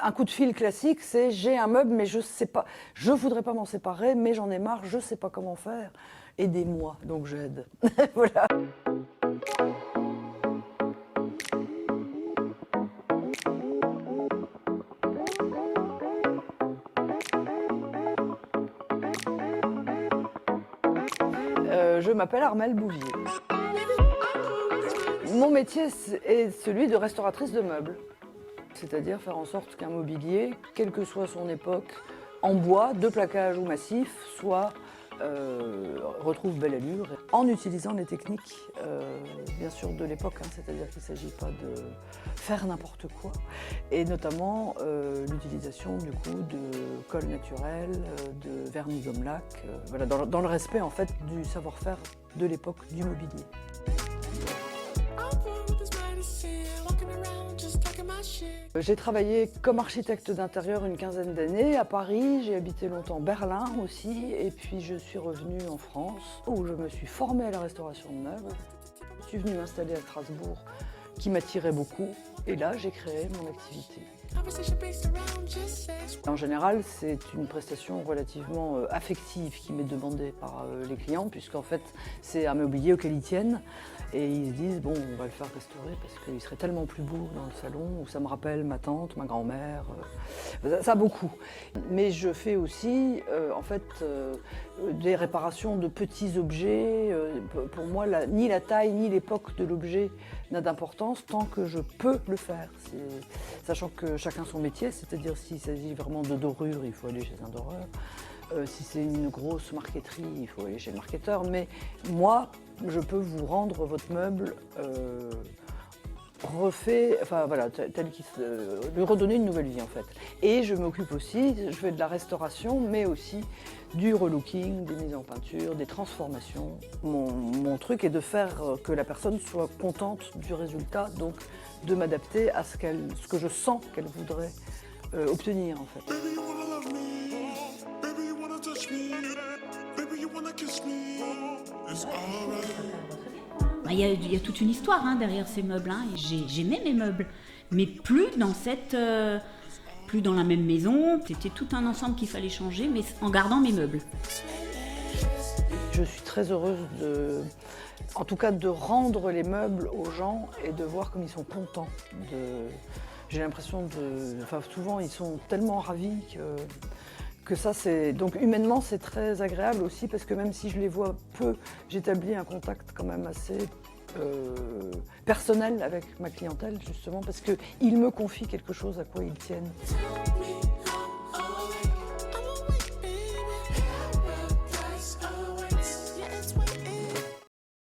Un coup de fil classique, c'est j'ai un meuble, mais je sais pas, je voudrais pas m'en séparer, mais j'en ai marre, je sais pas comment faire. Aidez-moi, donc j'aide. Voilà. Je m'appelle Armelle Bouvier. Mon métier est celui de restauratrice de meubles, c'est-à-dire faire en sorte qu'un mobilier, quelle que soit son époque, en bois, de plaquage ou massif, soit retrouve belle allure, en utilisant les techniques, bien sûr, de l'époque, hein, c'est-à-dire qu'il ne s'agit pas de faire n'importe quoi, et notamment l'utilisation du coup de colle naturelle, de vernis gomme lac, voilà, dans le respect en fait du savoir-faire de l'époque du mobilier. J'ai travaillé comme architecte d'intérieur une quinzaine d'années à Paris, j'ai habité longtemps Berlin aussi, et puis je suis revenue en France où je me suis formée à la restauration de meubles. Je suis venue m'installer à Strasbourg qui m'attirait beaucoup, et là j'ai créé mon activité. En général, c'est une prestation relativement affective qui m'est demandée par les clients, puisqu'en fait c'est un mobilier auquel ils tiennent et ils se disent bon, on va le faire restaurer parce qu'il serait tellement plus beau dans le salon, ou ça me rappelle ma tante, ma grand-mère, ça beaucoup. Mais je fais aussi en fait des réparations de petits objets. Pour moi, ni la taille ni l'époque de l'objet n'a d'importance tant que je peux le faire. Sachant que chacun son métier, c'est-à-dire s'il s'agit vraiment de dorure, il faut aller chez un doreur. Si c'est une grosse marqueterie, il faut aller chez le marketeur. Mais moi, je peux vous rendre votre meuble refait, enfin voilà, tel qu'il lui redonner une nouvelle vie en fait. Et je m'occupe aussi, je fais de la restauration, mais aussi du relooking, des mises en peinture, des transformations. Mon truc est de faire que la personne soit contente du résultat, donc de m'adapter à ce que je sens qu'elle voudrait obtenir en fait. Il y a toute une histoire hein, derrière ces meubles. Hein. J'aimais mes meubles, mais plus dans la même maison. C'était tout un ensemble qu'il fallait changer, mais en gardant mes meubles. Je suis très heureuse en tout cas de rendre les meubles aux gens et de voir comme ils sont contents. J'ai l'impression souvent ils sont tellement ravis que ça, donc humainement, c'est très agréable aussi parce que même si je les vois peu, j'établis un contact quand même assez personnel avec ma clientèle justement parce qu'ils me confient quelque chose à quoi ils tiennent.